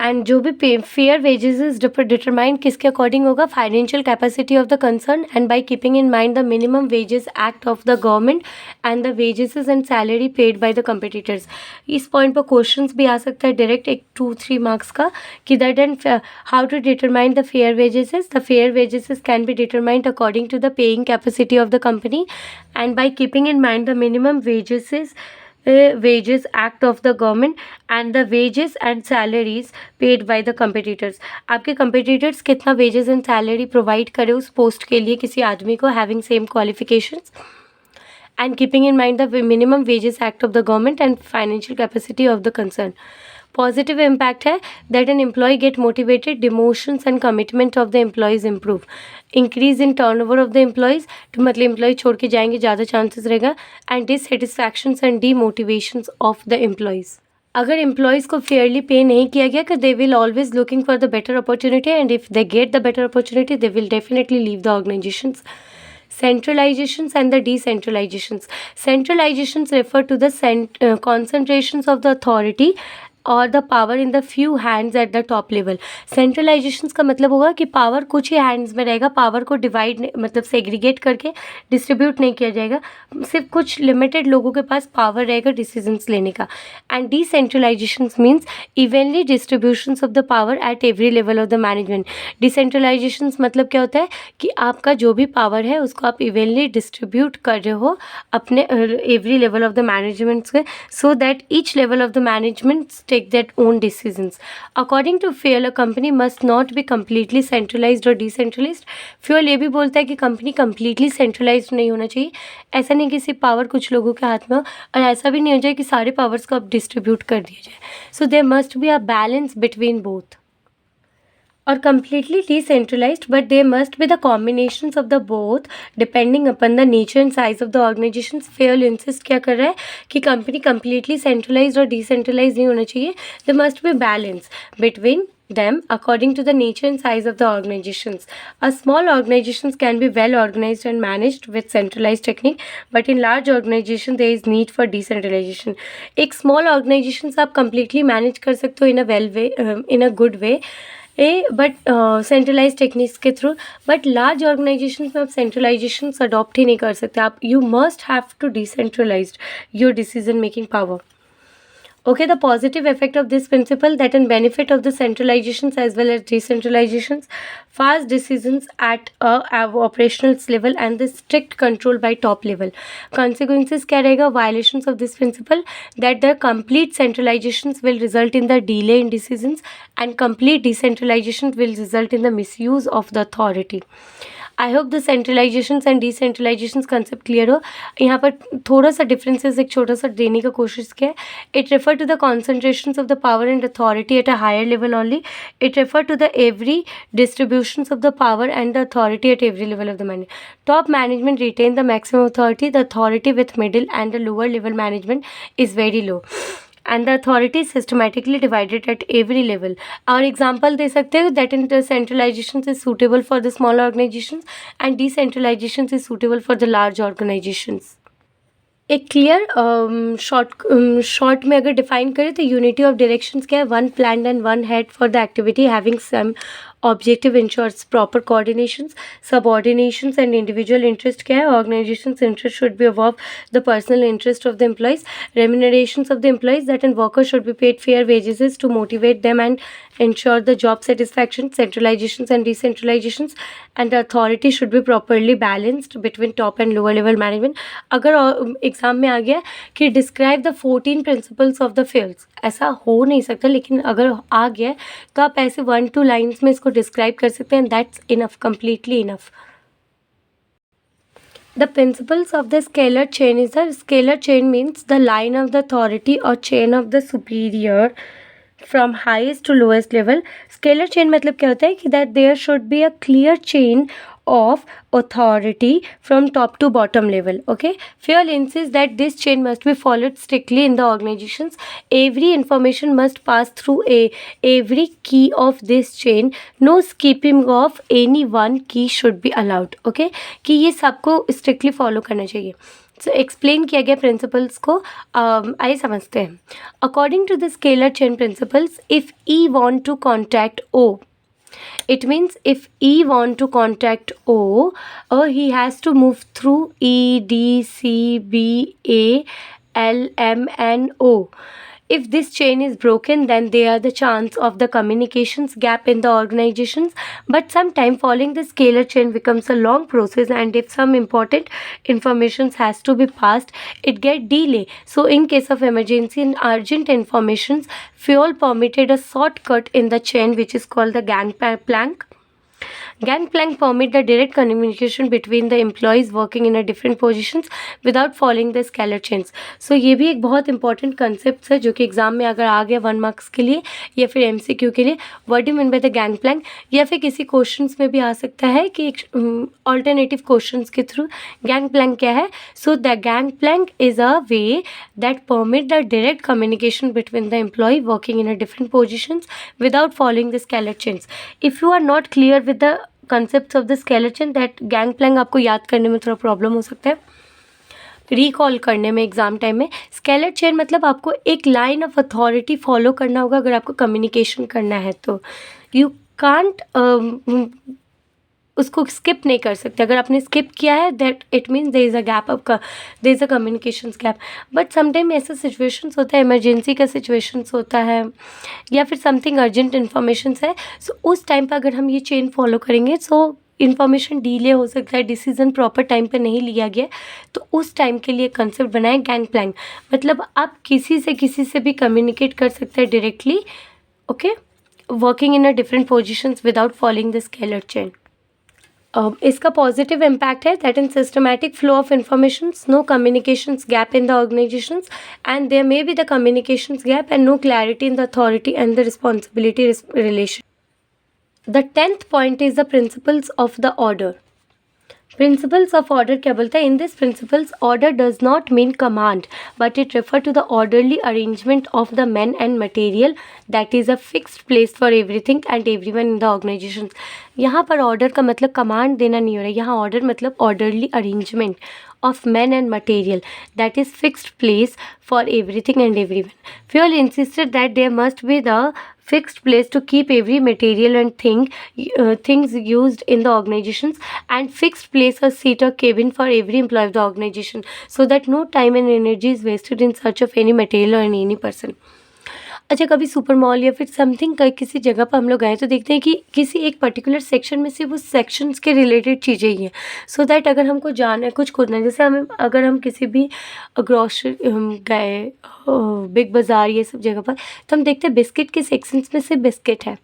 एंड जो भी फेयर वेजेस इज डिटरमाइंड किसके अकॉर्डिंग होगा? Financial capacity of the concern and by keeping in mind the minimum wages act of the government and the wages and salary paid by the competitors. इस point पर questions भी आ सकता है direct, एक 2-3 marks का, कि that and how to determine the fair wages. The fair wages can be determined according to the paying capacity of the company and by keeping in mind the minimum wages act of the government and the wages and salaries paid by the competitors. आपके competitors कितना wages and salary provide करे उस post के लिए किसी आदमी को having same qualifications and keeping in mind the minimum wages act of the government and financial capacity of the concern. Positive impact है that an employ get motivated, demotions and commitment of the employees improve, increase in turnover of the employees, तो मतलब employ छोड़ के जाएंगे ज़्यादा chances रहेगा, and dissatisfactions and demotivations of the employees. अगर employees को फेयरली पे नहीं किया गया कि they will always looking for the better opportunity and if they get the better opportunity they will definitely leave the organisations. Centralizations and the decentralizations. Centralizations refer to the concentrations of the authority और the power in the few hands at the top level. Centralisation का मतलब होगा कि power कुछ ही hands में रहेगा, power को divide मतलब सेग्रीगेट करके डिस्ट्रीब्यूट नहीं किया जाएगा, सिर्फ कुछ लिमिटेड लोगों के पास पावर रहेगा डिसीजंस लेने का. And decentralisation means evenly distributions of the power at every level of the management. Decentralisation मतलब क्या होता है कि आपका जो भी पावर है उसको आप इवनली डिस्ट्रीब्यूट कर रहे हो अपने every level of the management से, so that each level of the management take their own decisions. According to Fuel, a company must not be completely centralized or decentralized. Fuel ये भी बोलता है कि कंपनी completely centralized नहीं होना चाहिए. ऐसा नहीं कि सिर्फ पावर कुछ लोगों के हाथ में हो और ऐसा भी नहीं हो जाए कि सारे पावर्स को अब डिस्ट्रीब्यूट कर दिया जाए. So there must be a balance between both. or completely decentralized, but they must be the combinations of the both depending upon the nature and size of the organizations. Fair insist क्या कर रहा है कि company completely centralized और decentralized नहीं होना चाहिए. There must be balance between them according to the nature and size of the organizations. A small organizations can be well organized and managed with centralized technique, but in large organization there is need for decentralization. एक small organizations आप completely manage कर सकते हो in a well way, in a good way, but centralise techniques के through. But large organisation में आप centralisation adopt ही नहीं कर सकते. आप you must have to decentralise your decision making power. Okay, the positive effect of this principle that in benefit of the centralizations as well as decentralizations, fast decisions at a operational level and the strict control by top level. Consequences क्या रहेगा? Violations of this principle that the complete centralizations will result in the delay in decisions and complete decentralizations will result in the misuse of the authority. I hope the centralizations and decentralizations concept clear हो. यहाँ पर थोड़ा सा differences एक छोटा सा देने का कोशिश किया है. It refer to the concentration of the power and authority at a higher level only. It refer to the every distributions of the power and the authority at every level of the management. Top management retain the maximum authority. The authority with middle and the lower level management is very low and the authority is systematically divided at every level. Our example दे सकते हैं that in the centralization is suitable for the small organizations and decentralization is suitable for the large organizations. एक clear short में अगर define करें तो unity of directions क्या है? One plan and one head for the activity having some objective ensures proper coordinations. Subordinations and individual interest क्या है? Organizations interest should be above the personal interest of the employees. Remunerations of the employees that and workers should be paid fair wages to motivate them and ensure the job satisfaction. Centralizations and decentralizations and the authority should be properly balanced between top and lower level management. अगर exam में आ गया कि describe the 14 principles of the fields, ऐसा हो नहीं सकता, लेकिन अगर आ गया तो आप ऐसे 1-2 लाइन्स में इसको डिस्क्राइब कर सकते हैं. That's enough, completely enough. The principles of the scalar chain is the scalar chain means the line of the authority or chain of the superior from highest to lowest level. Scalar chain मतलब क्या होता है कि that there should be a clear chain of authority from top to bottom level. Okay, Fayol insists that this chain must be followed strictly in the organizations. Every information must pass through every key of this chain. No skipping of any one key should be allowed. Okay, कि ये सबको strictly follow करना चाहिए. So explain किया गया principles को. आइए समझते हैं. According to the scalar chain principles, if E want to contact O, it means if E want to contact O, he has to move through E, D, C, B, A, L, M and O. If this chain is broken, then there are the chance of the communications gap in the organizations. But sometime following the scalar chain becomes a long process, and if some important information has to be passed, it get delay. So in case of emergency and urgent informations, Fayol permitted a shortcut in the chain which is called the gangplank. Gangplank permit the direct communication between the employees working in a different positions without following the scalar chains. So ये भी एक बहुत important concept है जो कि exam में अगर आ गया 1 मार्क्स के लिए या फिर MCQ के लिए. What do mean by the gangplank, या फिर किसी क्वेश्चंस में भी आ सकता है कि ऑल्टरनेटिव क्वेश्चंस के थ्रू. गैंगप्लैंक क्या है? So the gangplank is a way that permit the direct communication between the employ working in a different positions without following the scalar chains. If you are not clear with the concept of the scalar chain, that gangplank आपको याद करने में थोड़ा problem हो सकता है, recall करने में एग्जाम टाइम में. स्केलर चेन मतलब आपको एक लाइन ऑफ अथॉरिटी फॉलो करना होगा अगर आपको कम्युनिकेशन करना है तो. यू कांट उसको स्किप नहीं कर सकते. अगर आपने स्किप किया है that it means there is a gap of there is a communication gap. But sometime ऐसा सिचुएशंस होता है, इमरजेंसी का सिचुएशंस होता है या फिर समथिंग अर्जेंट इन्फॉर्मेशंस है. सो उस टाइम पर अगर हम ये चेन फॉलो करेंगे सो इन्फॉर्मेशन डिले हो सकता है, डिसीजन प्रॉपर टाइम पे नहीं लिया गया, तो उस टाइम के लिए कंसेप्ट बनाए गैंगप्लैंक. मतलब आप किसी से भी कम्युनिकेट कर सकते हैं directly. Okay, working in a different positions without following the scalar chain. इसका पॉजिटिव इम्पैक्ट है that in systematic flow of informations, no communications gap in the organisations and there may be the communications gap and no clarity in the authority and the responsibility relation. The 10th point is the principles of the order. Principles of order क्या बोलता है? In this principles, order does not mean command, but it refer to the orderly arrangement of the men and material that is a fixed place for everything and everyone in the organization. यहाँ पर order का मतलब command देना नहीं हो रहा है, यहाँ order मतलब orderly arrangement of men and material that is fixed place for everything and everyone. Fuel insisted that there must be the fixed place to keep every material and things used in the organizations, and fixed place or seat or cabin for every employee of the organization, so that no time and energy is wasted in search of any material or any person. अच्छा, कभी super mall या फिर something किसी जगह पर हम लोग गए तो देखते हैं कि किसी एक पर्टिकुलर सेक्शन में सिर्फ उस सेक्शंस के रिलेटेड चीज़ें ही हैं, सो दैट अगर हमको जाना है कुछ खोजना है, जैसे हमें अगर हम किसी भी ग्रॉसरी गए बिग बाज़ार ये सब जगह पर, तो हम देखते हैं बिस्किट के सेक्शंस में सिर्फ बिस्किट है,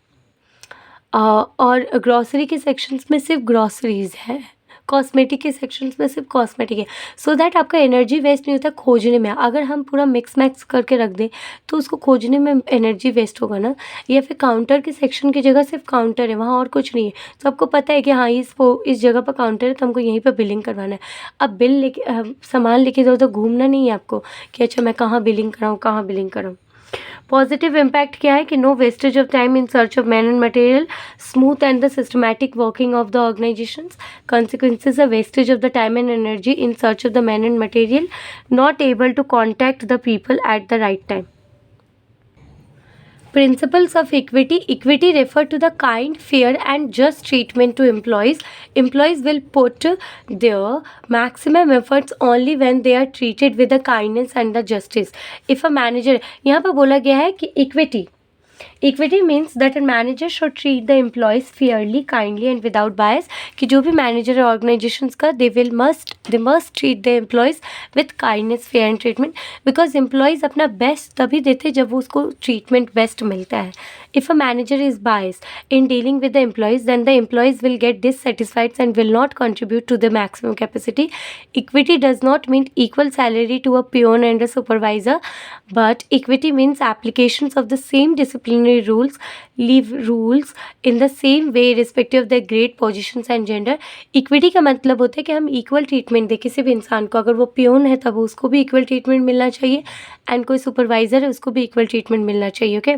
और ग्रॉसरी के सेक्शंस में सिर्फ ग्रॉसरीज़ है, कॉस्मेटिक के सेक्शंस में सिर्फ कॉस्मेटिक है, सो दैट आपका एनर्जी वेस्ट नहीं होता खोजने में. अगर हम पूरा मिक्स मैक्स करके रख दें तो उसको खोजने में एनर्जी वेस्ट होगा ना. या फिर काउंटर के सेक्शन की जगह सिर्फ काउंटर है, वहाँ और कुछ नहीं है, तो आपको पता है कि हाँ इस जगह पर काउंटर है तो हमको यहीं पर बिलिंग करवाना है. अब बिल लेके सामान लेके जाओ तो घूमना नहीं है आपको कि अच्छा मैं कहाँ बिलिंग कराऊँ कहाँ बिलिंग कराऊँ. पॉजिटिव इम्पैक्ट क्या है कि no wastage of time in search of man and material, smooth and the systematic working of the organisations. consequences of wastage of the time and energy in search of the man and material, not able to contact the people at the right time. Principles of equity. Equity refer to the kind, fair and just treatment to employees. Employees will put their maximum efforts only when they are treated with the kindness and the justice. If a manager, यहाँ पर बोला गया है कि equity means that a manager should treat the employees fairly, kindly and without bias. कि जो भी manager है organizations का, they must treat the employees with kindness, fair and treatment, because employees अपना best तभी देते हैं जब उसको treatment best मिलता है. If a manager is biased in dealing with the employees, then the employees will get dissatisfied and will not contribute to the maximum capacity. Equity does not mean equal salary to a peon and a supervisor, but equity means applications of the same disciplinary rules, leave rules in the same way irrespective of their grade, positions and gender. Equity का मतलब होता है कि हम equal treatment दें किसी भी इंसान को. अगर वो पियोन है तब उसको भी equal treatment मिलना चाहिए, एंड कोई सुपरवाइज़र है उसको भी equal treatment मिलना चाहिए. ओके,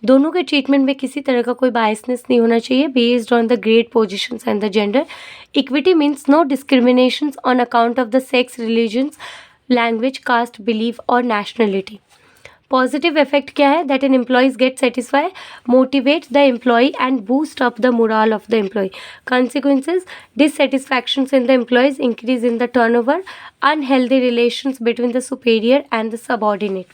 दोनों के ट्रीटमेंट में किसी तरह का कोई बायसनेस नहीं होना चाहिए based on the grade, positions and the gender. Equity means no discrimination on account of the sex, religions, language, caste, belief और नेशनलिटी. पॉजिटिव इफेक्ट क्या है? That an employees get satisfy, motivate the employee and boost up the morale of the employee. consequences, dissatisfactions in the employees, increase in the turnover, unhealthy relations between the superior and the subordinate.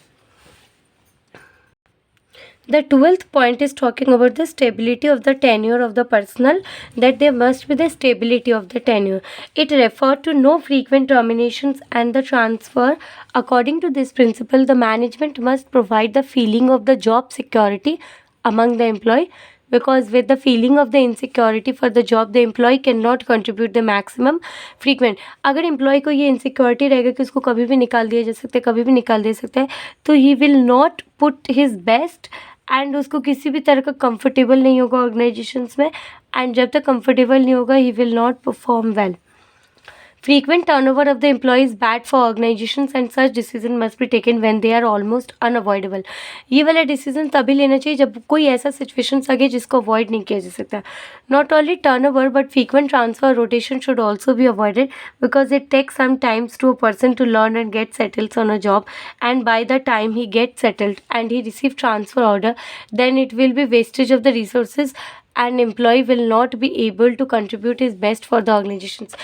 The 12th point is talking about the stability of the tenure of the personnel, that there must be the stability of the tenure. It referred to no frequent terminations and the transfer. According to this principle, the management must provide the feeling of the job security among the employee, because with the feeling of the insecurity for the job, the employee cannot contribute the maximum frequent. अगर employee को ये insecurity रहेगा कि उसको कभी भी निकाल दिया जा सकता है, कभी भी निकाल दे सकता है, तो he will not put his best and उसको किसी भी तरह का कंफर्टेबल नहीं होगा ऑर्गेनाइजेशंस में, एंड जब तक कंफर्टेबल नहीं होगा he will not perform well. Frequent turnover of the employee is bad for organizations and such decision must be taken when they are almost unavoidable. ये वाला डिसीजन तभी लेना चाहिए जब कोई ऐसा सिचुएशन आ गया जिसको अवॉइड नहीं किया जा सकता. Not only turnover but frequent transfer rotation should also be avoided, because it takes some time to a person to learn and get settled on a job, and by the time he gets settled and he receive transfer order, then it will be wastage of the resources and employee will not be able to contribute his best for the organizations.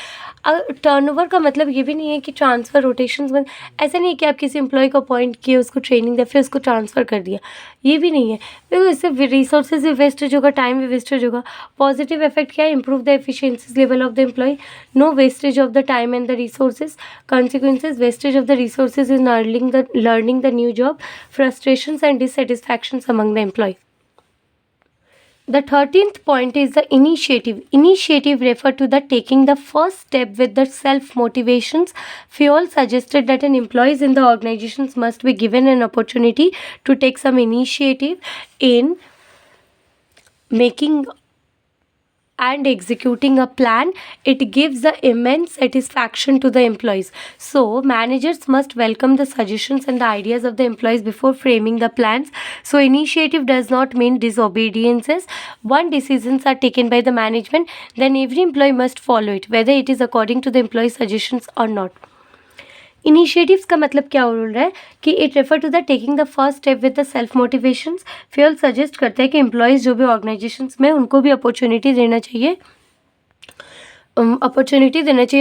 Turnover का मतलब ये भी नहीं है कि transfer rotations में ऐसा नहीं है कि आप किसी एम्प्लॉय को अपॉइंट किए, उसको ट्रेनिंग दिया, फिर उसको ट्रांसफ़र कर दिया, ये भी नहीं है, क्योंकि इससे रिसोर्सेज भी वेस्टेज होगा, टाइम भी वेस्टेज होगा. पॉजिटिव इफेक्ट क्या है? Improve the efficiencies level of the employ, no wastage of the time and the resources. consequences, wastage of the resources in learning the new job, frustrations and dissatisfactions among the employ. The 13th point is the initiative. Initiative refer to the taking the first step with the self-motivations. Fayol suggested that an employees in the organizations must be given an opportunity to take some initiative in making and executing a plan, it gives the immense satisfaction to the employees. So managers must welcome the suggestions and the ideas of the employees before framing the plans. So initiative does not mean disobediences. Once decisions are taken by the management, then every employee must follow it, whether it is according to the employee suggestions or not. Initiatives का मतलब क्या बोल रहा है कि it refer to the taking the first step with the self motivations. Fayol suggest करता है कि एम्प्लॉयज़ जो भी ऑर्गेनाइजेशंस में, उनको भी अपॉर्चुनिटी देना चाहिए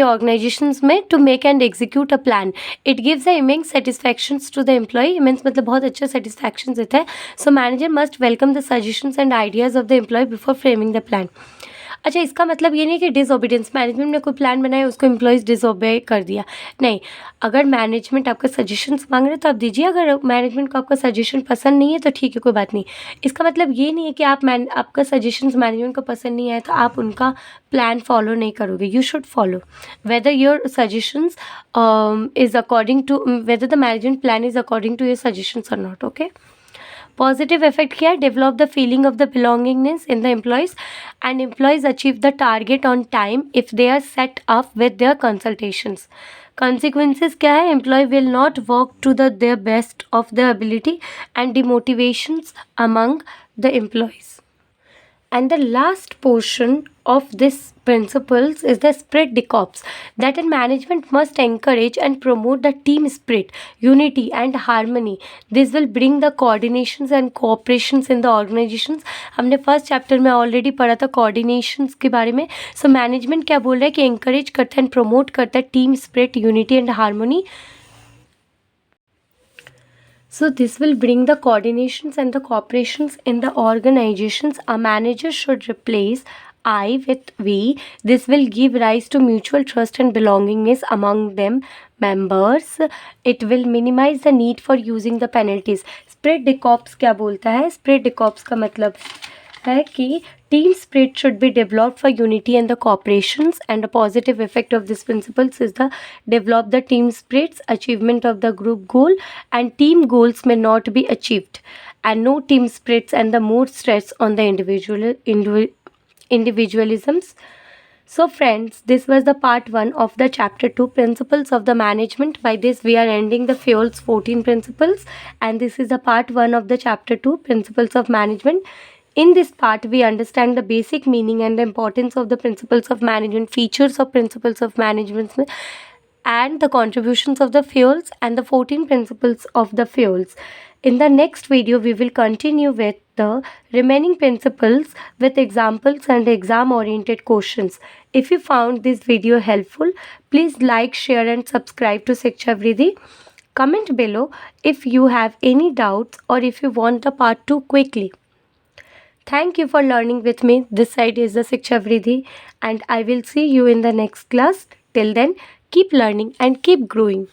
ऑर्गेनाइजेशंस में to make and execute a plan. It gives the immense satisfactions to the employ. Immense मतलब बहुत अच्छा सेटिस्फैक्शन देता है. So manager must welcome the suggestions and ideas of the employ before framing the plan. अच्छा, इसका मतलब ये नहीं कि डिसओबीडियंस, मैनेजमेंट ने कोई प्लान बनाया उसको एम्प्लॉयज़ डिसओबे कर दिया. नहीं, अगर मैनेजमेंट आपका सजेशंस मांग रहे हैं तो आप दीजिए. अगर मैनेजमेंट को आपका सजेशन पसंद नहीं है तो ठीक है, कोई बात नहीं. इसका मतलब ये नहीं है कि आपका सजेशंस मैनेजमेंट को पसंद नहीं आए तो आप उनका प्लान फॉलो नहीं करोगे. You should follow whether your suggestions is according to, whether the management plan is according to your suggestions और नॉट. ओके. पॉजिटिव इफेक्ट क्या है? Develop the feeling of the belongingness in the employees and employees achieve the target on time if they are set up with their consultations. consequences क्या है? Employee will not work to the their best of their ability and demotivations among the employees. And the last portion of this principles is the spirit de corps, that in management must encourage and promote the team spirit, unity and harmony. This will bring the coordinations and cooperations in the organizations. हमने first chapter में already पढ़ा था coordinations के बारे में. So management क्या बोल रहा है कि encourage करता है एंड प्रमोट करता है team spirit, unity and harmony. So this will bring the coordinations and the cooperations in the organizations. A manager should replace I with we. This will give rise to mutual trust and belongingness among them members. It will minimize the need for using the penalties. Spirit de corps क्या बोलता है? Spirit de corps का मतलब है कि team spirit should be developed for unity and the cooperations, and a positive effect of this principles is the develop the team spirits, achievement of the group goal, and team goals may not be achieved, and no team spirits and the more stress on the individualisms. So friends, this was the part 1 of the chapter 2 principles of the management. By this we are ending the FUEL's 14 principles, and this is the part 1 of the chapter 2 principles of management. In this part, we understand the basic meaning and the importance of the principles of management, features of principles of management, and the contributions of the FUELs and the 14 principles of the FUELs. In the next video, we will continue with the remaining principles with examples and exam-oriented questions. If you found this video helpful, please like, share and subscribe to Shiksha Vriddhi. Comment below if you have any doubts or if you want the part 2 quickly. Thank you for learning with me. This side is the Shiksha Vriddhi, and I will see you in the next class. Till then, keep learning and keep growing.